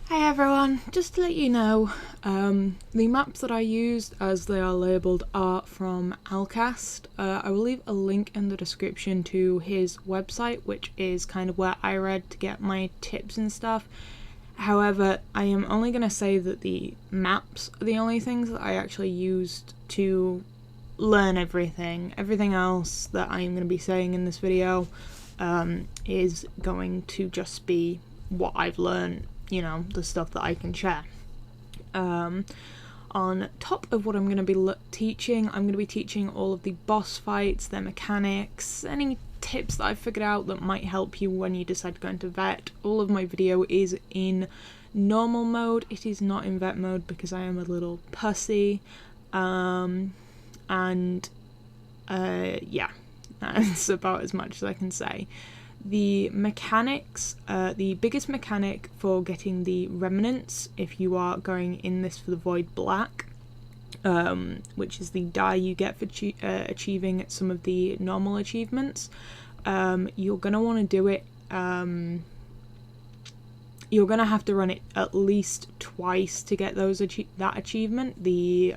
Hi everyone, just to let you know, the maps that I used as they are labelled are from Alcast. I will leave a link in the description to his website, which is kind of where I read to get my tips and stuff. However, I am only going to say that the maps are the only things that I actually used to learn everything. Everything else that I am going to be saying in this video is going to just be what I've learned. You know, the stuff that I can share. On top of what I'm going to be teaching, I'm going to be teaching all of the boss fights, their mechanics, any tips that I've figured out that might help you when you decide to go into vet. All of my video is in normal mode. It is not in vet mode because I am a little pussy. Yeah, that's about as much as I can say. The mechanics, the biggest mechanic for getting the remnants, if you are going in this for the Void Black, which is the die you get for achieving some of the normal achievements, you're going to want to do it, you're going to have to run it at least twice to get those that achievement. The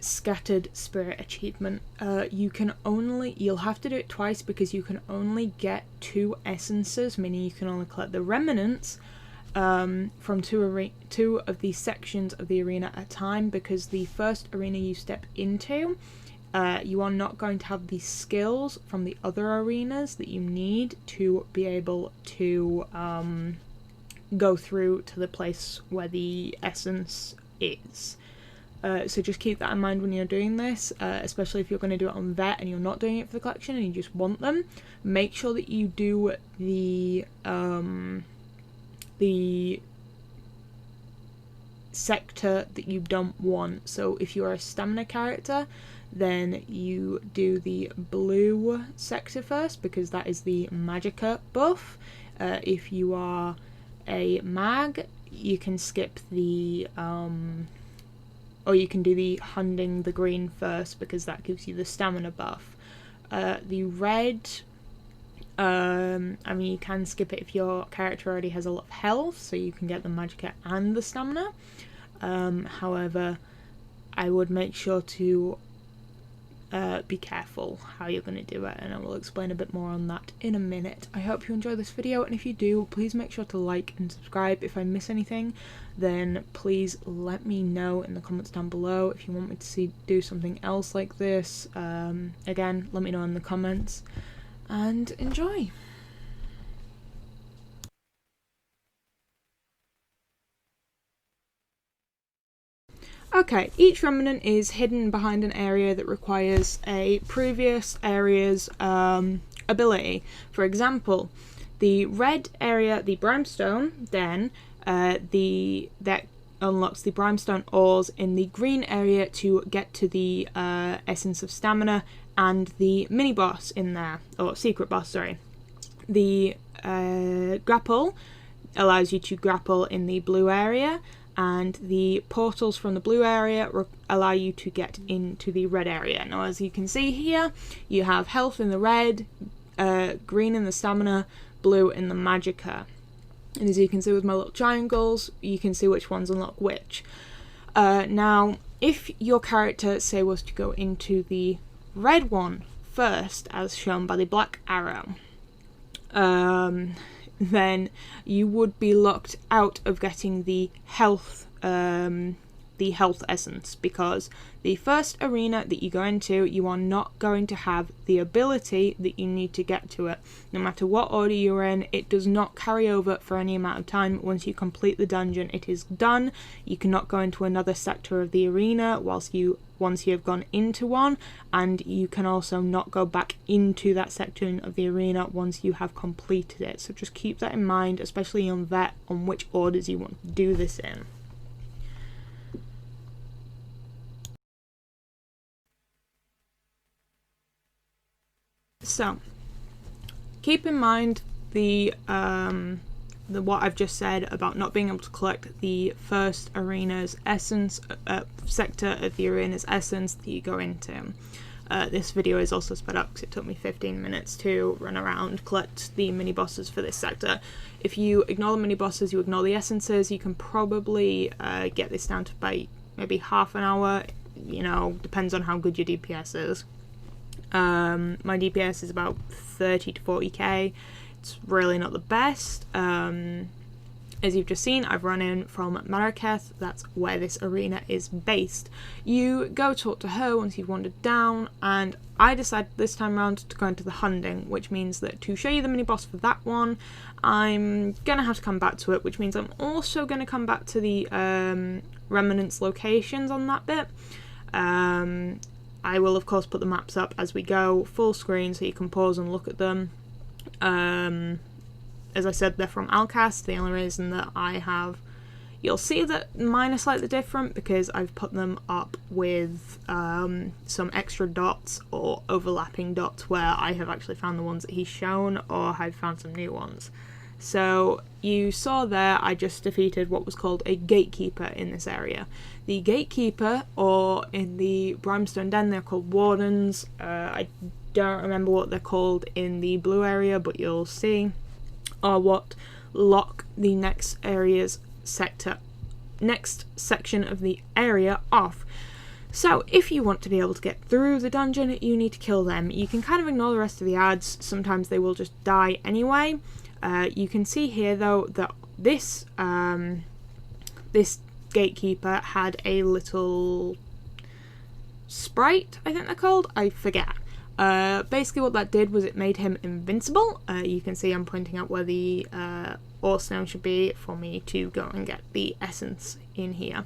Scattered Spirit achievement. You'll have to do it twice because you can only get 2 essences, meaning you can only collect the remnants from two of the sections of the arena at a time, because the first arena you step into, you are not going to have the skills from the other arenas that you need to be able to go through to the place where the essence is. So just keep that in mind when you're doing this, especially if you're going to do it on vet and you're not doing it for the collection and you just want them. Make sure that you do the sector that you don't want. So if you're a stamina character, then you do the blue sector first, because that is the magicka buff. If you are a mag, you can skip the or you can do the hunting the green first, because that gives you the stamina buff. The red, I mean, you can skip it if your character already has a lot of health, so you can get the magicka and the stamina. However, I would make sure to be careful how you're going to do it, and I will explain a bit more on that in a minute. I hope you enjoy this video, and if you do, please make sure to like and subscribe. If I miss anything, then please let me know in the comments down below. If you want me to do something else like this, again, let me know in the comments, and enjoy. Okay, each remnant is hidden behind an area that requires a previous area's ability. For example, the red area, the brimstone, then that unlocks the brimstone ores in the green area to get to the essence of stamina and the mini boss in there, or secret boss, sorry. The grapple allows you to grapple in the blue area, and the portals from the blue area allow you to get into the red area. Now, as you can see here, you have health in the red, green in the stamina, blue in the magicka. And as you can see with my little triangles, you can see which ones unlock which. Now, if your character, say, was to go into the red one first, as shown by the black arrow, then you would be locked out of getting the health essence, because the first arena that you go into, you are not going to have the ability that you need to get to it. No matter what order you're in, it does not carry over for any amount of time. Once you complete the dungeon, it is done. You cannot go into another sector of the arena once you have gone into one, and you can also not go back into that section of the arena once you have completed it. So just keep that in mind, especially on vet, on which orders you want to do this in. So keep in mind what I've just said about not being able to collect the first arena's essence, sector of the arena's essence that you go into. this video is also sped up because it took me 15 minutes to run around, collect the mini bosses for this sector. If you ignore the mini bosses, you ignore the essences, you can probably get this down to about maybe half an hour. You know, depends on how good your DPS is. My DPS is about 30 to 40k. It's really not the best. As you've just seen, I've run in from Marrakech. That's where this arena is based. You go talk to her once you've wandered down, and I decided this time around to go into the Hunding, which means that to show you the mini boss for that one, I'm gonna have to come back to it, which means I'm also gonna come back to the remnants locations on that bit. I will of course put the maps up as we go, full screen, so you can pause and look at them. As I said, they're from Alcast. The only reason that I have... You'll see that mine are slightly different because I've put them up with some extra dots or overlapping dots where I have actually found the ones that he's shown, or I've found some new ones. So you saw there I just defeated what was called a gatekeeper in this area. The gatekeeper, or in the Brimstone Den they're called wardens. I don't remember what they're called in the blue area, but you'll see, are what lock the next section of the area off. So if you want to be able to get through the dungeon, you need to kill them. You can kind of ignore the rest of the ads. Sometimes they will just die anyway. You can see here though that this gatekeeper had a little sprite, I think they're called, I forget. Basically what that did was it made him invincible. You can see I'm pointing out where the ore stone should be for me to go and get the essence in here.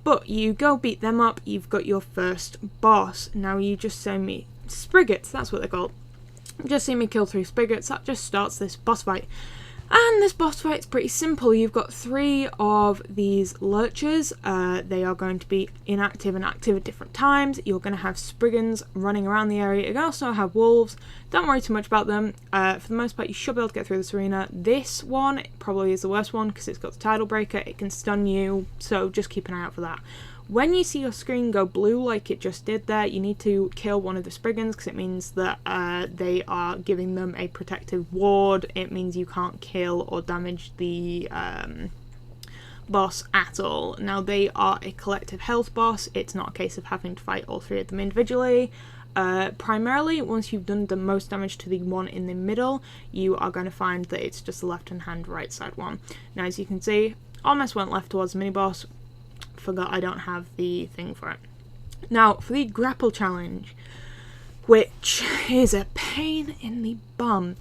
But you go beat them up, you've got your first boss. Now you just send me Spriggets, that's what they're called. Just see me kill 3 Spriggets, that just starts this boss fight. And this boss fight's pretty simple. You've got 3 of these lurchers. They are going to be inactive and active at different times. You're going to have Spriggans running around the area. You're going to also have wolves. Don't worry too much about them. For the most part, you should be able to get through this arena. This one probably is the worst one because it's got the tidal breaker. It can stun you, so just keep an eye out for that. When you see your screen go blue like it just did there, you need to kill one of the Spriggans because it means that they are giving them a protective ward. It means you can't kill or damage the boss at all. Now they are a collective health boss. It's not a case of having to fight all 3 of them individually. Primarily, once you've done the most damage to the one in the middle, you are going to find that it's just the left hand right side one. Now as you can see, almost went left towards the mini boss. Forgot I don't have the thing for it. Now for the grapple challenge, which is a pain in the bum.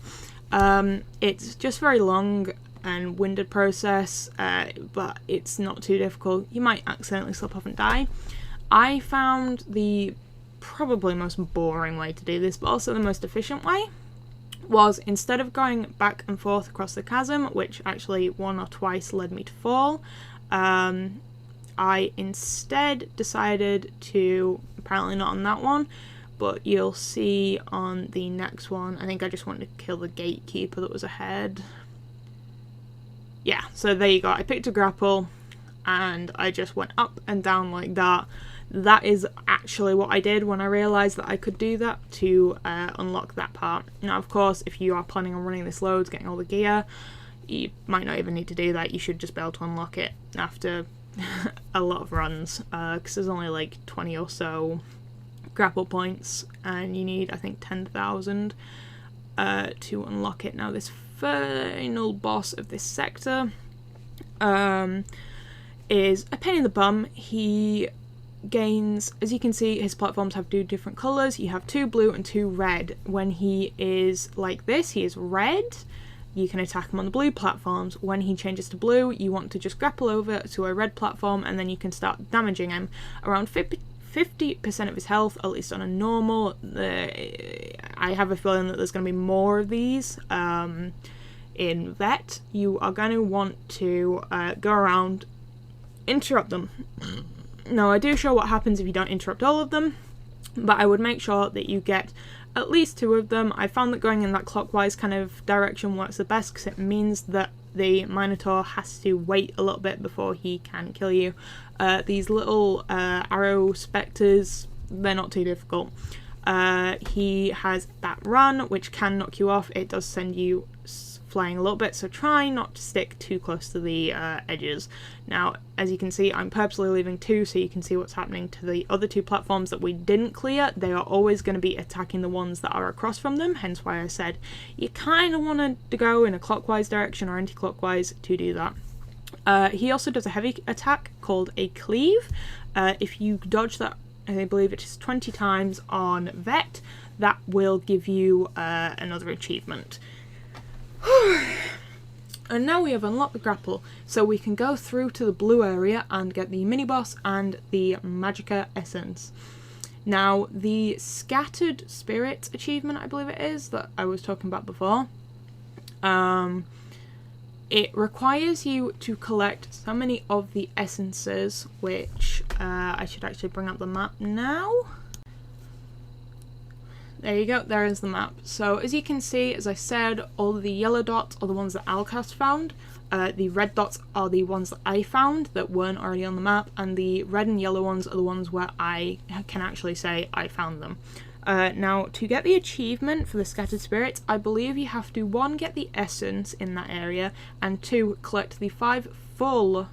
It's just very long and winded process, but it's not too difficult. You might accidentally slip off and die. I found the probably most boring way to do this, but also the most efficient way, was instead of going back and forth across the chasm, which actually 1 or twice led me to fall, I instead decided to, apparently not on that one, but you'll see on the next one, I think I just wanted to kill the gatekeeper that was ahead. Yeah, so there you go. I picked a grapple and I just went up and down like that. That is actually what I did when I realised that I could do that to unlock that part. Now of course, if you are planning on running this loads, getting all the gear, you might not even need to do that. You should just be able to unlock it after a lot of runs, because there's only like 20 or so grapple points and you need I think 10,000 to unlock it. Now this final boss of this sector is a pain in the bum. He gains, as you can see, his platforms have 2 different colours. You have 2 blue and 2 red. When he is like this, he is red. You can attack him on the blue platforms. When he changes to blue, you want to just grapple over to a red platform and then you can start damaging him. Around 50% of his health, at least on a normal. I have a feeling that there's going to be more of these. In Vet, you are going to want to go around, interrupt them. Now I do show what happens if you don't interrupt all of them, but I would make sure that you get at least 2 of them. I found that going in that clockwise kind of direction works the best because it means that the Minotaur has to wait a little bit before he can kill you. These little arrow spectres, they're not too difficult. He has that run, which can knock you off. It does send you flying a little bit, so try not to stick too close to the edges. Now, as you can see, I'm purposely leaving 2 so you can see what's happening to the other 2 platforms that we didn't clear. They are always going to be attacking the ones that are across from them, hence why I said you kind of want to go in a clockwise direction or anti-clockwise to do that. He also does a heavy attack called a cleave. If you dodge that, I believe it is 20 times on Vet, that will give you another achievement. And now we have unlocked the grapple, so we can go through to the blue area and get the mini boss and the Magicka essence. Now, the Scattered Spirits achievement, I believe it is, that I was talking about before, it requires you to collect so many of the essences, which I should actually bring up the map now. There you go, there is the map. So as you can see, as I said, all of the yellow dots are the ones that Alcast found. The red dots are the ones that I found that weren't already on the map, and the red and yellow ones are the ones where I can actually say I found them. Now, to get the achievement for the Scattered Spirits, I believe you have to 1, get the essence in that area, and 2, collect the 5 full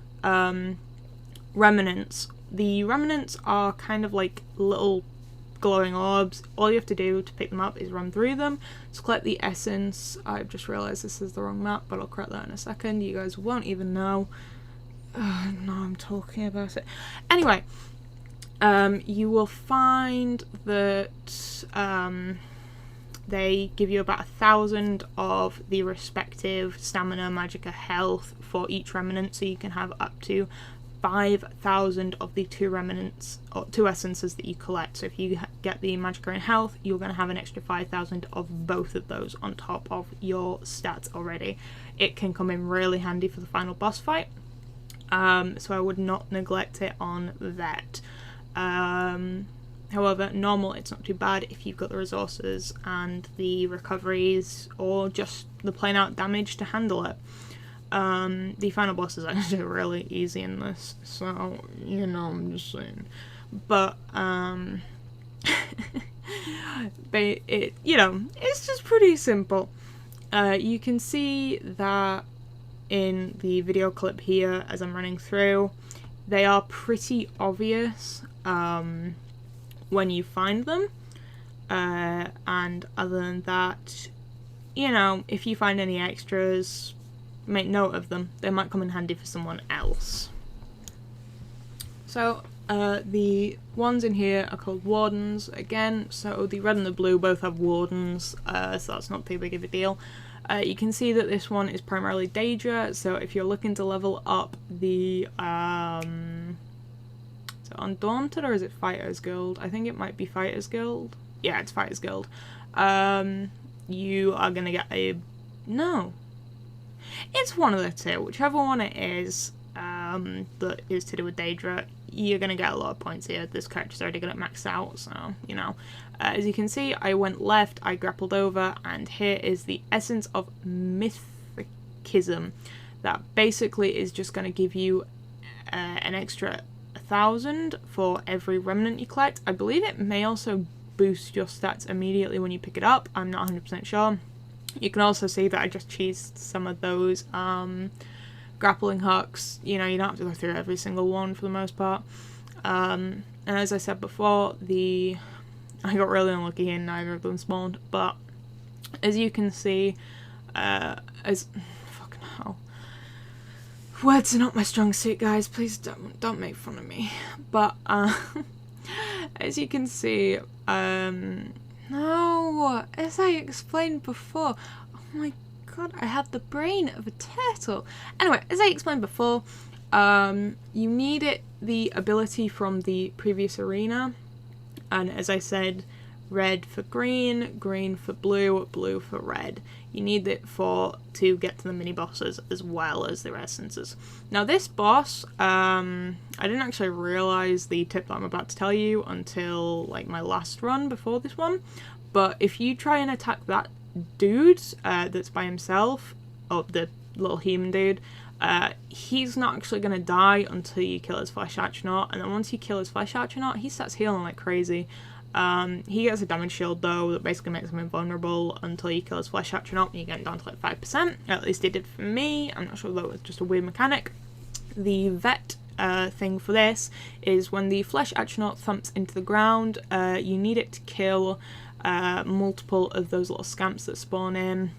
remnants. The remnants are kind of like little glowing orbs. All you have to do to pick them up is run through them. To collect the essence, I've just realised this is the wrong map, but I'll correct that in a second. You guys won't even know. No, I'm talking about it. Anyway, you will find that they give you about 1,000 of the respective stamina, magicka, health for each remnant, so you can have up to 5,000 of the 2 remnants or 2 essences that you collect. So if you get the magicka and health, you're going to have an extra 5,000 of both of those on top of your stats already. It can come in really handy for the final boss fight, so I would not neglect it on that. However, normal, it's not too bad if you've got the resources and the recoveries or just the plain out damage to handle it. The final boss is actually really easy in this, so, you know, I'm just saying. But, you know, it's just pretty simple. You can see that in the video clip here as I'm running through. They are pretty obvious when you find them, and other than that, you know, if you find any extras, make note of them. They might come in handy for someone else. So the ones in here are called wardens again, so the red and the blue both have wardens, so that's not too big of a deal. You can see that this one is primarily Daedra, so if you're looking to level up the is it Undaunted or is it Fighters Guild? I think it might be Fighters Guild. Yeah, it's Fighters Guild. You are gonna get a it's one of the 2, whichever one it is that is to do with Daedra. You're going to get a lot of points here. This character's already got it maxed out, so, you know. As you can see, I went left, I grappled over, and here is the Essence of Mythicism. That basically is just going to give you an extra 1,000 for every remnant you collect. I believe it may also boost your stats immediately when you pick it up. I'm not 100% sure. You can also see that I just cheesed some of those grappling hooks. You know, you don't have to go through every single one for the most part. And as I said before, I got really unlucky and neither of them spawned. But as you can see, fucking hell, words are not my strong suit, guys. Please don't make fun of me. But as you can see, no, as I explained before, oh my god, I had the brain of a turtle. Anyway, as I explained before, you need the ability from the previous arena, and as I said, red for green, green for blue, blue for red. You need it to get to the mini bosses as well as their essences. Now this boss, I didn't actually realise the tip that I'm about to tell you until like my last run before this one, but if you try and attack that dude that's by himself, or the little human dude, he's not actually going to die until you kill his flesh astronaut, and then once you kill his flesh astronaut, he starts healing like crazy. He gets a damage shield though that basically makes him invulnerable until you kill his flesh atronach and you get him down to like 5%. At least it did for me. I'm not sure if that was just a weird mechanic. The vet thing for this is when the flesh atronach thumps into the ground, you need it to kill multiple of those little scamps that spawn in.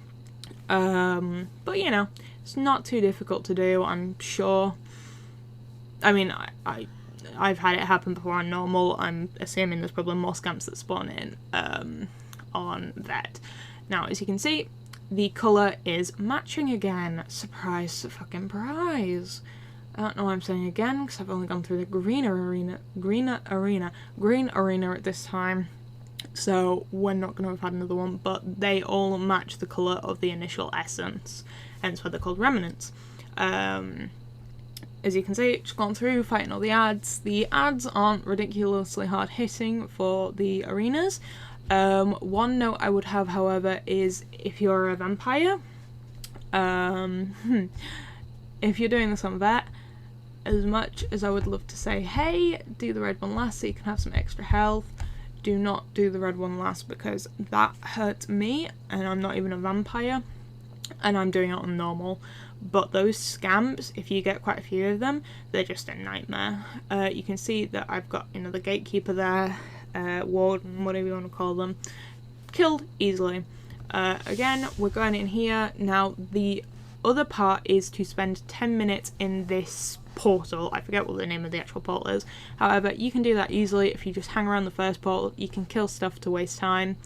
But you know, it's not too difficult to do, I'm sure. I mean, I've had it happen before on normal. I'm assuming there's probably more scamps that spawn in on vet. Now, as you can see, the colour is matching again. Surprise, fucking prize. I don't know why I'm saying again, because I've only gone through the green arena at this time. So we're not going to have had another one, but they all match the colour of the initial essence, hence why they're called remnants. As you can see, just gone through, fighting all the ads. The ads aren't ridiculously hard hitting for the arenas. One note I would have, however, is if you're a vampire, if you're doing this on vet, as much as I would love to say, hey, do the red one last so you can have some extra health, do not do the red one last, because that hurts me, and I'm not even a vampire, and I'm doing it on normal. But those scamps, if you get quite a few of them, they're just a nightmare. You can see that I've got, you know, the gatekeeper there, warden, whatever you want to call them, killed easily. Again, we're going in here. Now, the other part is to spend 10 minutes in this portal. I forget what the name of the actual portal is. However, you can do that easily if you just hang around the first portal. You can kill stuff to waste time,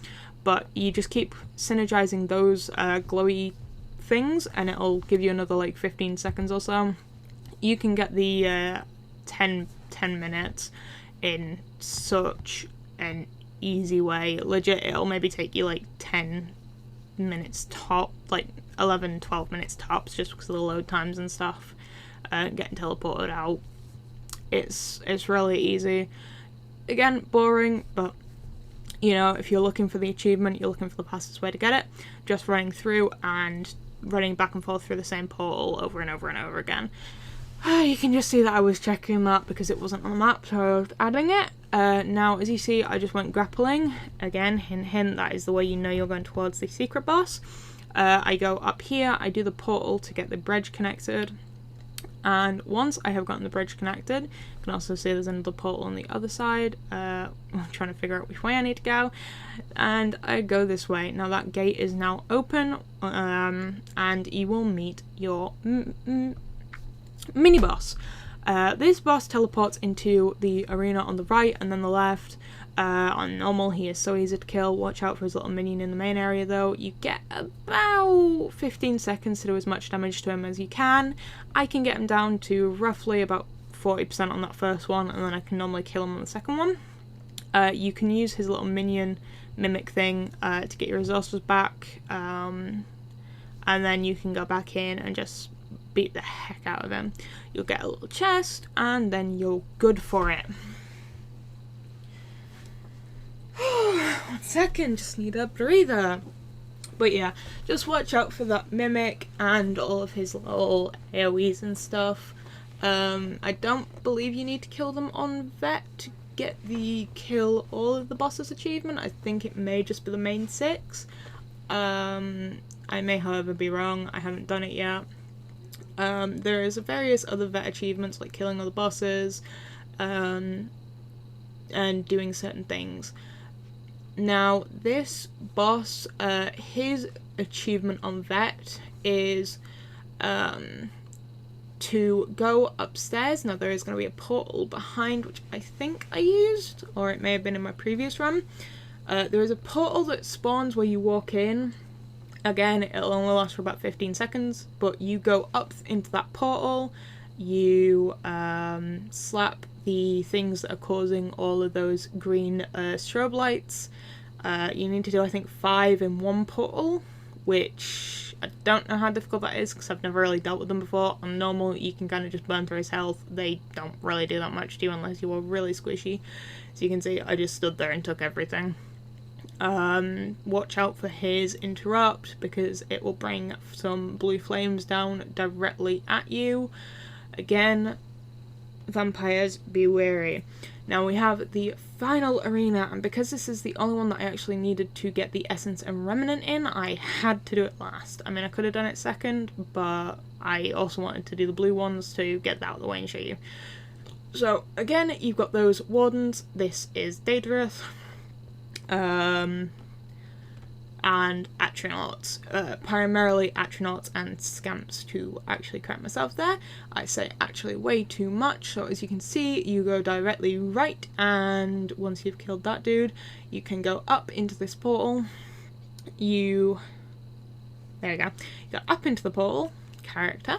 but you just keep synergizing those glowy things and it'll give you another like 15 seconds or so. You can get the 10 minutes in such an easy way. Legit, it'll maybe take you like 10 minutes top, like 11-12 minutes tops, just because of the load times and stuff, getting teleported out. It's really easy. Again, boring, but you know, if you're looking for the achievement, you're looking for the fastest way to get it, just running through and running back and forth through the same portal over and over and over again. You can just see that I was checking that because it wasn't on the map, so I was adding it. Now, as you see, I just went grappling. Again, hint hint, that is the way you know you're going towards the secret boss. I go up here, I do the portal to get the bridge connected. And once I have gotten the bridge connected, you can also see there's another portal on the other side. I'm trying to figure out which way I need to go. And I go this way. Now that gate is now open, and you will meet your mini-boss. This boss teleports into the arena on the right and then the left. On normal, he is so easy to kill. Watch out for his little minion in the main area though. You get about 15 seconds to do as much damage to him as you can. I can get him down to roughly about 40% on that first one, and then I can normally kill him on the second one. You can use his little minion mimic thing to get your resources back, and then you can go back in and just beat the heck out of him. You'll get a little chest, and then you're good for it. 1 second, just need a breather. But yeah, just watch out for that mimic and all of his little AoEs and stuff. I don't believe you need to kill them on vet to get the kill all of the bosses achievement. I think it may just be the main 6. I may however be wrong, I haven't done it yet. There is various other vet achievements like killing other bosses and doing certain things. Now this boss, his achievement on vet is to go upstairs. Now there is going to be a portal behind, which I think I used, or it may have been in my previous run. There is a portal that spawns where you walk in. Again, it'll only last for about 15 seconds, but you go up into that portal, you slap the things that are causing all of those green strobe lights. You need to do, I think, 5 in one portal, which I don't know how difficult that is because I've never really dealt with them before. On normal, you can kind of just burn through his health. They don't really do that much to you unless you are really squishy. So you can see I just stood there and took everything. Watch out for his interrupt because it will bring some blue flames down directly at you. Again, vampires, be wary. Now we have the final arena, and because this is the only one that I actually needed to get the Essence and Remnant in, I had to do it last. I mean, I could have done it second, but I also wanted to do the blue ones to get that out of the way and show you. So, again, you've got those Wardens. This is Daedalus. And Atronauts, primarily Atronauts and Scamps, to actually correct myself there. I say actually way too much, so as you can see, you go directly right, and once you've killed that dude, you can go up into this portal. There you go. You go up into the portal, character,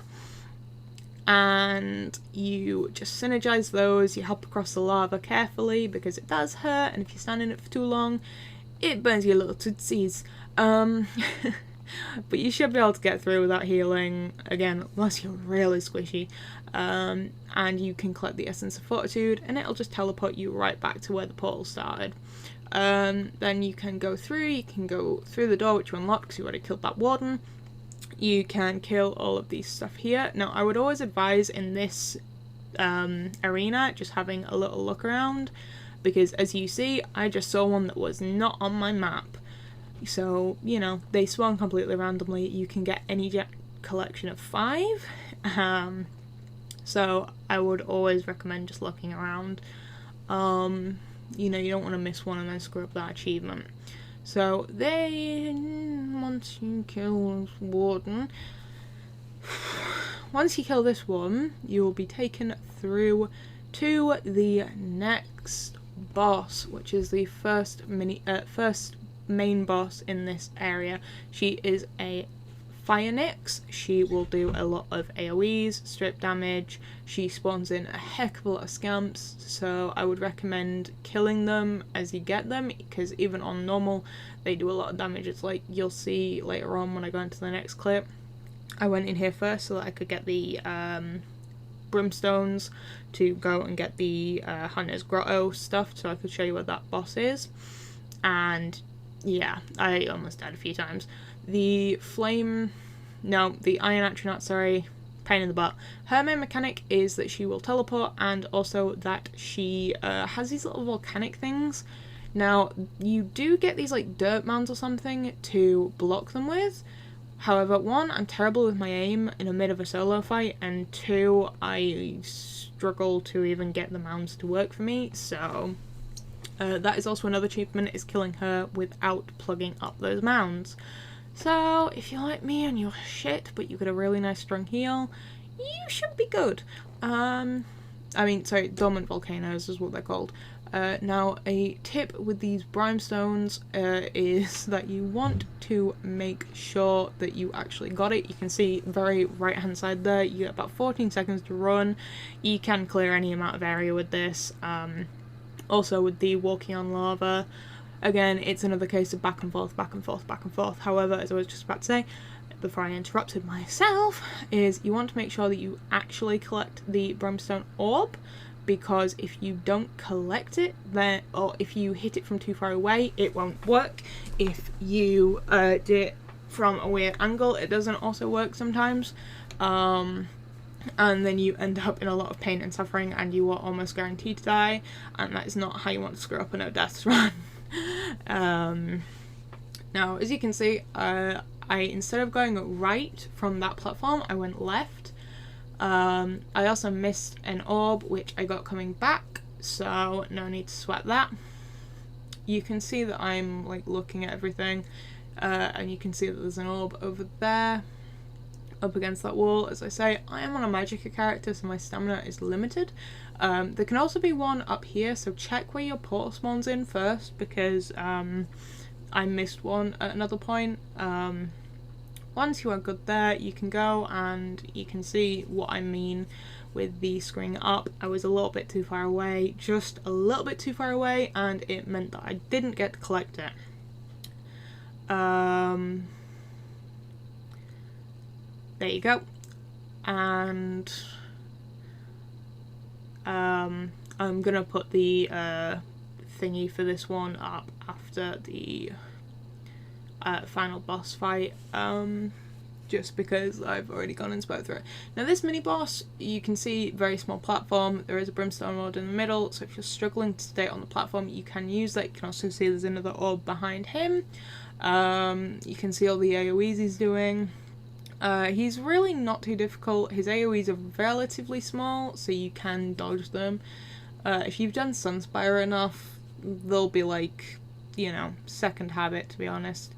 and you just synergize those. You hop across the lava carefully because it does hurt, and if you stand in it for too long, it burns your little tootsies. But you should be able to get through without healing, again, unless you're really squishy. And you can collect the Essence of Fortitude, and it'll just teleport you right back to where the portal started. Then you can go through the door, which you unlocked because you already killed that Warden. You can kill all of these stuff here. Now, I would always advise in this arena just having a little look around, because as you see, I just saw one that was not on my map. So, you know, they spawn completely randomly. You can get any collection of 5. So I would always recommend just looking around. You know, you don't want to miss one and then screw up that achievement. So then, once you kill this Warden, once you kill this one, you will be taken through to the next boss, which is the first main boss in this area. She is a Fire Nyx. She will do a lot of AoEs, strip damage. She spawns in a heck of a lot of scamps, so I would recommend killing them as you get them, because even on normal they do a lot of damage. It's like you'll see later on when I go into the next clip. I went in here first so that I could get the brimstones to go and get the Hunter's Grotto stuff, so I could show you where that boss is. And yeah, I almost died a few times. The Iron Atronach, sorry, pain in the butt. Her main mechanic is that she will teleport, and also that she has these little volcanic things. Now, you do get these like dirt mounds or something to block them with. However, 1, I'm terrible with my aim in the mid of a solo fight, and 2, I struggle to even get the mounds to work for me, so that is also another achievement, is killing her without plugging up those mounds. So, if you're like me and you're shit, but you've got a really nice strong heal, you should be good. Dormant volcanoes is what they're called. Now, a tip with these brimstones is that you want to make sure that you actually got it. You can see very right hand side there, you get about 14 seconds to run. You can clear any amount of area with this. Also with the walking on lava, again, it's another case of back and forth, back and forth, back and forth. However, as I was just about to say, before I interrupted myself, is you want to make sure that you actually collect the brimstone orb, because if you don't collect it, then, or if you hit it from too far away, it won't work. If you do it from a weird angle, it doesn't also work sometimes. And then you end up in a lot of pain and suffering, and you are almost guaranteed to die, and that is not how you want to screw up a no deaths run. Now, as you can see, I instead of going right from that platform, I went left. I also missed an orb, which I got coming back, so no need to sweat that. You can see that I'm like looking at everything, and you can see that there's an orb over there, up against that wall. As I say, I am on a Magicka character, so my stamina is limited. There can also be one up here, so check where your portal spawns in first, because I missed one at another point. Once you are good there, you can go and you can see what I mean with the screwing up. I was a little bit too far away, just a little bit too far away, and it meant that I didn't get to collect it. There you go. And I'm gonna put the thingy for this one up after the final boss fight. just because I've already gone and spoke through it. Now this mini boss, you can see very small platform, there is a brimstone orb in the middle, so if you're struggling to stay on the platform you can use that. You can also see there's another orb behind him. You can see all the AoEs he's doing. He's really not too difficult. His AoEs are relatively small, so you can dodge them. If you've done Sunspire enough, they'll be like, you know, second habit, to be honest.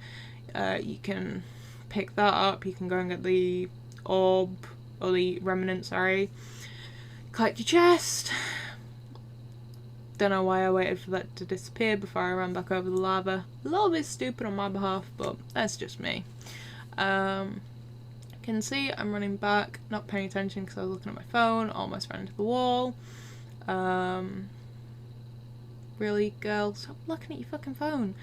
You can pick that up, you can go and get the orb, or the remnant, sorry. Collect your chest. Don't know why I waited for that to disappear before I ran back over the lava. A little bit stupid on my behalf, but that's just me. Can see I'm running back, not paying attention because I was looking at my phone, almost ran into the wall. Really, girl, stop looking at your fucking phone.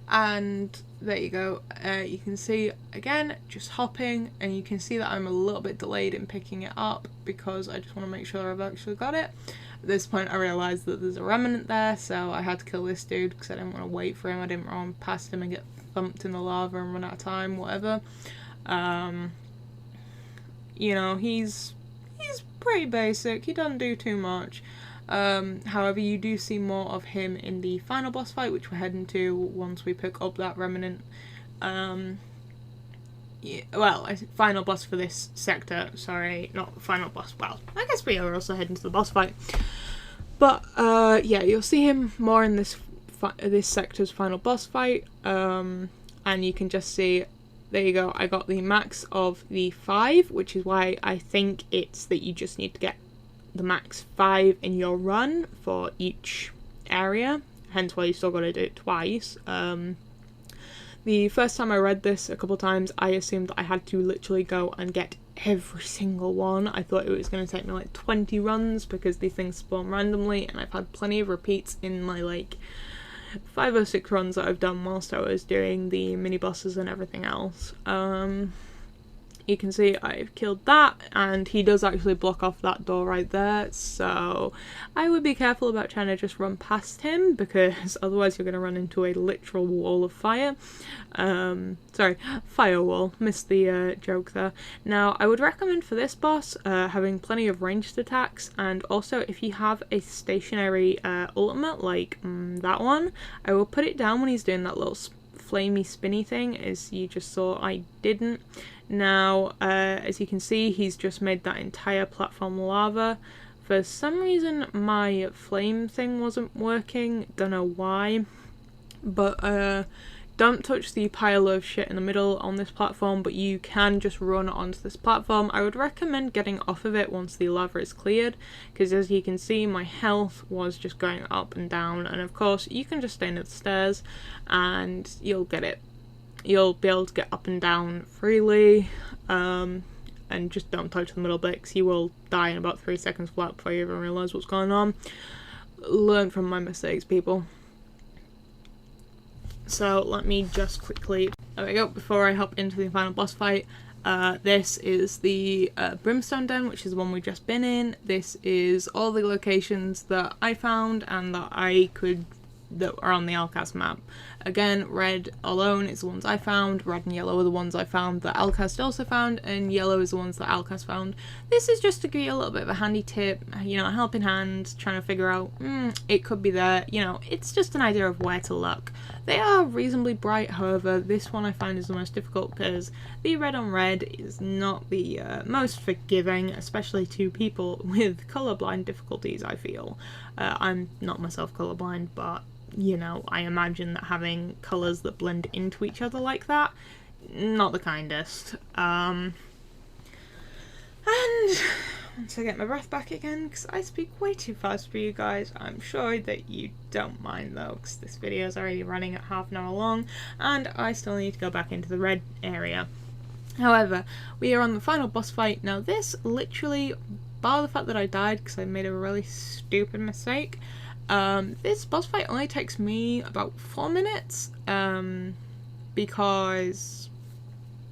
And there you go. You can see again just hopping, and you can see that I'm a little bit delayed in picking it up because I just want to make sure I've actually got it. At this point I realised that there's a remnant there, so I had to kill this dude because I didn't want to wait for him. I didn't run past him and get thumped in the lava and run out of time, whatever. You know, he's pretty basic, he doesn't do too much. However, you do see more of him in the final boss fight, which we're heading to once we pick up that remnant. Yeah, well, final boss for this sector, sorry, not final boss, well, I guess we are also heading to the boss fight. But, yeah, you'll see him more in this sector's final boss fight, and you can just see, there you go, I got the max of the 5, which is why I think it's that you just need to get the max 5 in your run for each area, hence why you still got to do it twice. The first time I read this a couple times, I assumed that I had to literally go and get every single one. I thought it was going to take me like 20 runs because these things spawn randomly, and I've had plenty of repeats in my like 5 or 6 runs that I've done whilst I was doing the mini bosses and everything else. You can see I've killed that, and he does actually block off that door right there, so I would be careful about trying to just run past him, because otherwise you're going to run into a literal wall of fire. Sorry, firewall, missed the joke there. Now, I would recommend for this boss having plenty of ranged attacks, and also if you have a stationary ultimate like that one, I will put it down when he's doing that little flamey spinny thing, as you just saw I didn't. Now, as you can see, he's just made that entire platform lava. For some reason my flame thing wasn't working, don't know why, but don't touch the pile of shit in the middle on this platform, but you can just run onto this platform. I would recommend getting off of it once the lava is cleared, because as you can see my health was just going up and down, and of course you can just stay near the stairs and you'll get it. You'll be able to get up and down freely, and just don't touch the middle bit because you will die in about 3 seconds flat before you even realise what's going on. Learn from my mistakes, people. So let me just quickly, there we go, before I hop into the final boss fight, this is the Brimstone Den, which is the one we've just been in. This is all the locations that I found and that are on the Alcast map. Again, red alone is the ones I found, red and yellow are the ones I found that Alcast also found, and yellow is the ones that Alcast found. This is just to give you a little bit of a handy tip, you know, a helping hand, trying to figure out, it could be there, you know, it's just an idea of where to look. They are reasonably bright, however, this one I find is the most difficult because the red on red is not the most forgiving, especially to people with colourblind difficulties, I feel. I'm not myself colourblind, but you know, I imagine that having colours that blend into each other like that, not the kindest. And once I get my breath back again, because I speak way too fast for you guys, I'm sure that you don't mind though, because this video is already running at half an hour long, and I still need to go back into the red area. However, we are on the final boss fight. Now this literally, bar the fact that I died because I made a really stupid mistake, this boss fight only takes me about 4 minutes, because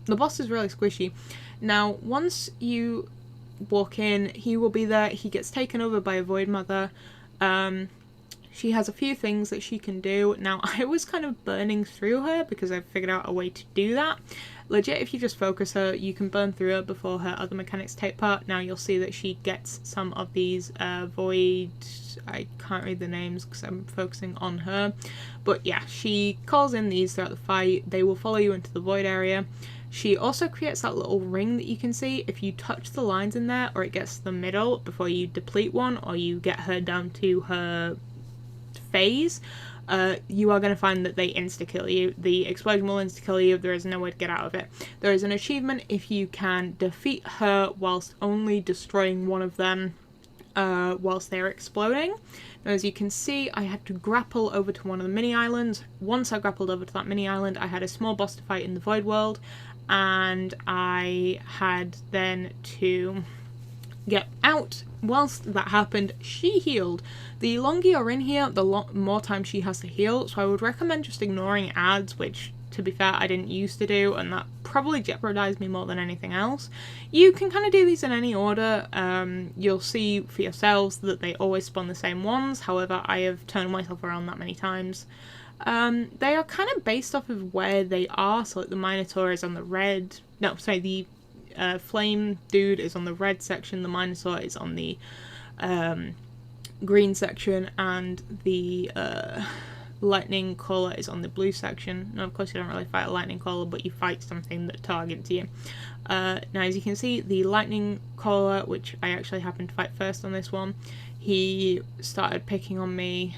the boss is really squishy. Now, once you walk in, he will be there, he gets taken over by a Void Mother. She has a few things that she can do. Now, I was kind of burning through her because I've figured out a way to do that. Legit, if you just focus her, you can burn through her before her other mechanics take part. Now, you'll see that she gets some of these void... I can't read the names because I'm focusing on her. But yeah, she calls in these throughout the fight. They will follow you into the void area. She also creates that little ring that you can see. If you touch the lines in there, or it gets to the middle before you deplete one, or you get her down to her phase, you are going to find that they insta-kill you. The explosion will insta-kill you. There is no way to get out of it. There is an achievement if you can defeat her whilst only destroying one of them whilst they're exploding. Now, as you can see, I had to grapple over to one of the mini islands. Once I grappled over to that mini island, I had a small boss to fight in the void world, and I had then to get out. Whilst that happened, she healed. The longer you're in here, the more time she has to heal, so I would recommend just ignoring ads, which, to be fair, I didn't used to do, and that probably jeopardized me more than anything else. You can kind of do these in any order. You'll see for yourselves that they always spawn the same ones. However, I have turned myself around that many times. They are kind of based off of where they are, so like the Minotaur is on the red, no, sorry, the flame dude is on the red section, the Minotaur is on the green section, and the lightning caller is on the blue section. Now, of course, you don't really fight a lightning caller, but you fight something that targets you. Now, as you can see, the lightning caller, which I actually happened to fight first on this one, he started picking on me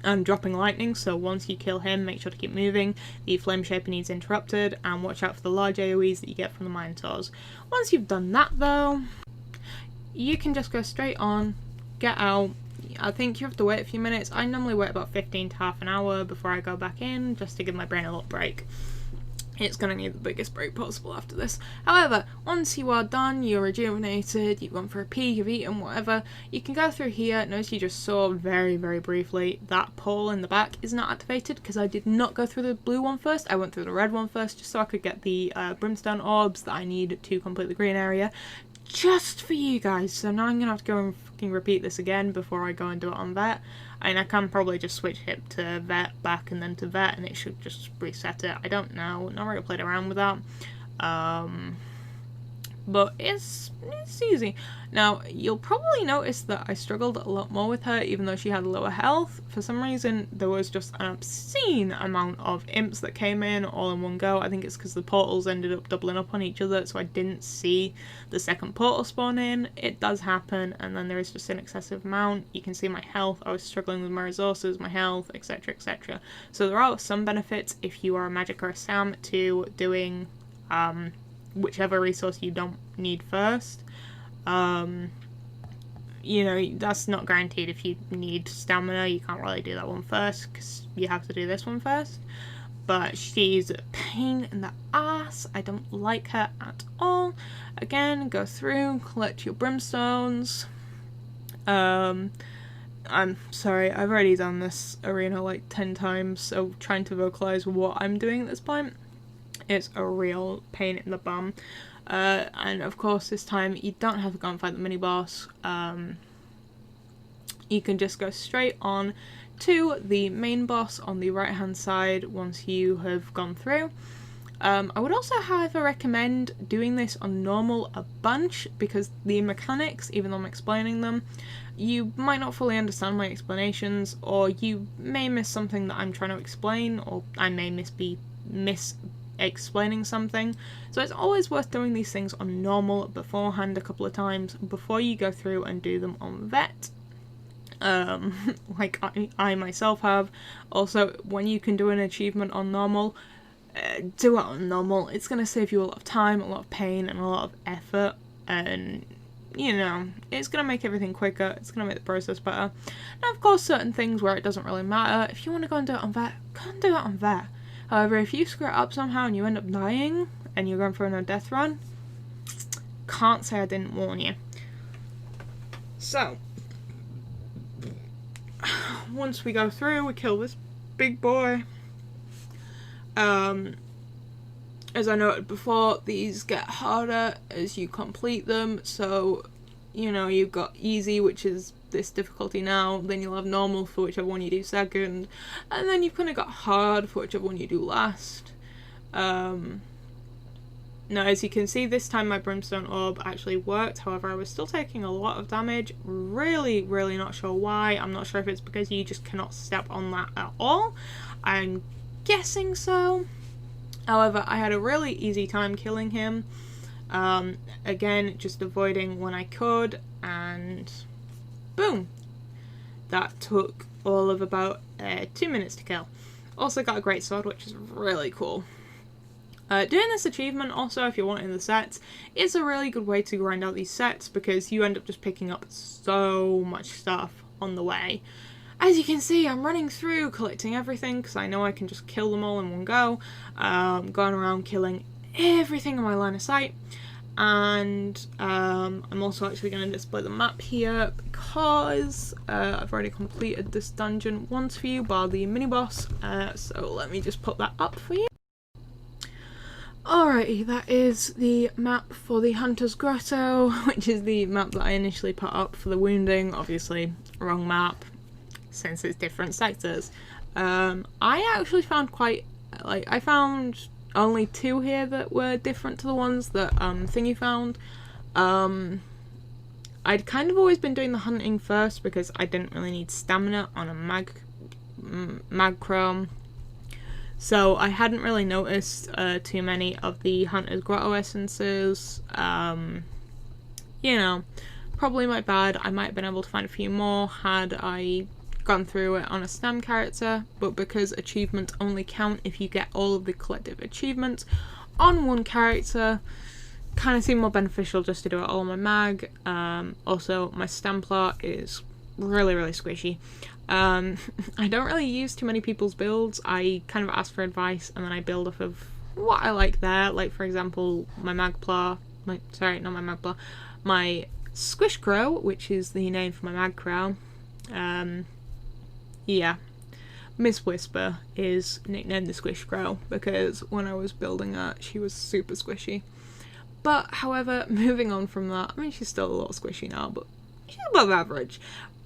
and dropping lightning, so once you kill him, make sure to keep moving. The flame shaper needs interrupted, and watch out for the large AoEs that you get from the Minotaurs. Once you've done that, though, you can just go straight on, get out. I think you have to wait a few minutes. I normally wait about 15 to half an hour before I go back in, just to give my brain a little break. It's going to need the biggest break possible after this. However, once you are done, you're rejuvenated, you've gone for a pee, you've eaten, whatever, you can go through here. Notice you just saw very, very briefly that pole in the back is not activated because I did not go through the blue one first. I went through the red one first just so I could get the brimstone orbs that I need to complete the green area. Just for you guys, so now I'm going to have to go and fucking repeat this again before I go and do it on Vet. And I can probably just switch it to Vet back and then to Vet and it should just reset it. I don't know, not really played around with that. But it's easy. Now, you'll probably notice that I struggled a lot more with her, even though she had lower health. For some reason, there was just an obscene amount of imps that came in all in one go. I think it's because the portals ended up doubling up on each other, so I didn't see the second portal spawn in. It does happen, and then there is just an excessive amount. You can see my health. I was struggling with my resources, my health, etc, etc. So there are some benefits if you are a magic or a SAM to doing whichever resource you don't need first. You know, that's not guaranteed. If you need stamina, you can't really do that one first because you have to do this one first. But she's a pain in the ass. I don't like her at all. Again, go through, collect your brimstones. I'm sorry, I've already done this arena like 10 times, so trying to vocalize what I'm doing at this point, it's a real pain in the bum. And of course this time you don't have to go and fight the mini boss. You can just go straight on to the main boss on the right hand side once you have gone through. I would also, however, recommend doing this on normal a bunch because the mechanics, even though I'm explaining them, you might not fully understand my explanations, or you may miss something that I'm trying to explain, or I may miss explaining something. So it's always worth doing these things on normal beforehand a couple of times before you go through and do them on Vet. Like I myself have. Also, when you can do an achievement on normal, do it on normal. It's going to save you a lot of time, a lot of pain, and a lot of effort, and you know, it's going to make everything quicker, it's going to make the process better. Now, of course, certain things where it doesn't really matter, if you want to go and do it on Vet, go and do it on Vet. However, if you screw it up somehow and you end up dying, and you're going for a death run, can't say I didn't warn you. So, once we go through, we kill this big boy. As I noted before, these get harder as you complete them, so you know, you've got easy, which is this difficulty now, then you'll have normal for whichever one you do second, and then you've kind of got hard for whichever one you do last. Now, as you can see, this time my brimstone orb actually worked, however I was still taking a lot of damage. Really not sure why. I'm not sure if it's because you just cannot step on that at all. I'm guessing so. However, I had a really easy time killing him. Again, just avoiding when I could, and boom! That took all of about 2 minutes to kill. Also got a great sword, which is really cool. Doing this achievement also, if you're wanting the sets, is a really good way to grind out these sets, because you end up just picking up so much stuff on the way. As you can see, I'm running through collecting everything because I know I can just kill them all in one go. Going around killing everything in my line of sight. And I'm also actually going to display the map here because I've already completed this dungeon once for you, bar the mini boss. So let me just put that up for you. Alrighty, that is the map for the Hunter's Grotto, which is the map that I initially put up for the wounding. Obviously, wrong map, since it's different sectors. I actually found I found only 2 here that were different to the ones that Thingy found. I'd kind of always been doing the hunting first because I didn't really need stamina on a mag chrome. So I hadn't really noticed too many of the Hunter's Grotto essences. You know, probably my bad. I might have been able to find a few more had I gone through it on a STEM character, but because achievements only count if you get all of the collective achievements on one character, kind of seemed more beneficial just to do it all on my mag. Also, my Stamplar is really squishy. I don't really use too many people's builds. I kind of ask for advice and then I build off of what I like there. Like, for example, my Magplar, my Squish Crow, which is the name for my Mag Crow. Yeah, Miss Whisper is nicknamed the Squish Crow because when I was building her, she was super squishy. But, however, moving on from that, I mean, she's still a little squishy now, but she's above average.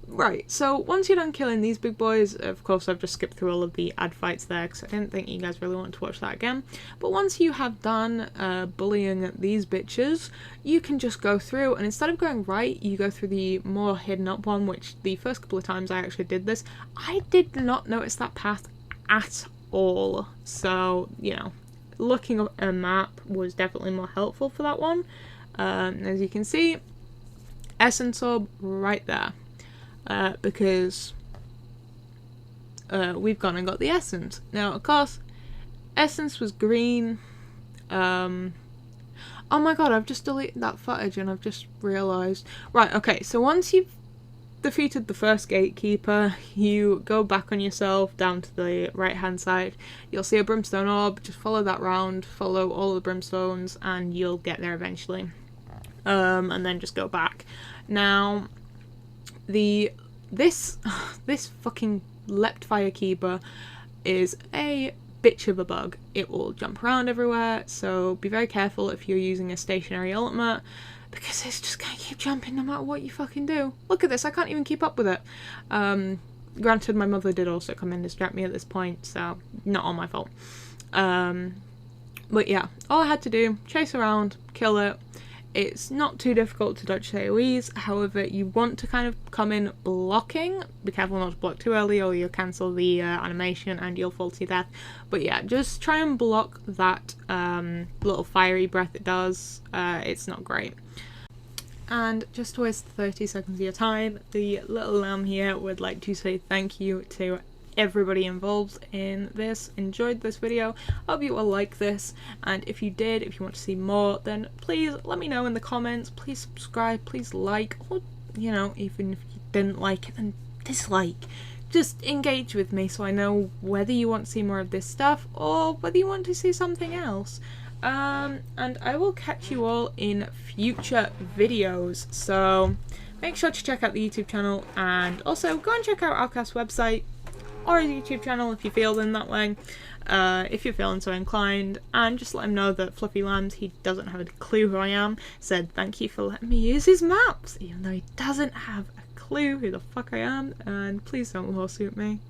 Right, so once you're done killing these big boys, of course I've just skipped through all of the ad fights there because I didn't think you guys really wanted to watch that again, but once you have done bullying these bitches, you can just go through, and instead of going right, you go through the more hidden up one, which the first couple of times I actually did this, I did not notice that path at all. So, you know, looking at a map was definitely more helpful for that one. As you can see, Essence Orb right there. Because we've gone and got the essence. Now, of course, essence was green. Oh my god, I've just deleted that footage and I've just realised. Right, okay, so once you've defeated the first gatekeeper, you go back on yourself down to the right hand side. You'll see a brimstone orb, just follow that round, follow all the brimstones, and you'll get there eventually. And then just go back. Now, this fucking Leptfire Keeper is a bitch of a bug. It will jump around everywhere, so be very careful if you're using a stationary ultimate, because it's just gonna keep jumping no matter what you fucking do. Look at this, I can't even keep up with it. Granted, my mother did also come and distract me at this point, so not all my fault. But yeah, all I had to do, chase around, kill it. It's not too difficult to dodge AoEs, however, you want to kind of come in blocking. Be careful not to block too early or you'll cancel the animation and you'll fall to your death. But yeah, just try and block that little fiery breath it does. It's not great. And just to waste 30 seconds of your time, the little lamb here would like to say thank you to everybody involved in this. Enjoyed this video, hope you will like this, and if you did, if you want to see more, then please let me know in the comments. Please subscribe, please like, or you know, even if you didn't like it, then dislike. Just engage with me so I know whether you want to see more of this stuff or whether you want to see something else. And I will catch you all in future videos, so make sure to check out the YouTube channel and also go and check out Outcast's website. or his YouTube channel if you're feeling that way, if you're feeling so inclined, and just let him know that Fluffy Lambs, he doesn't have a clue who I am, said thank you for letting me use his maps, even though he doesn't have a clue who the fuck I am, and please don't lawsuit me.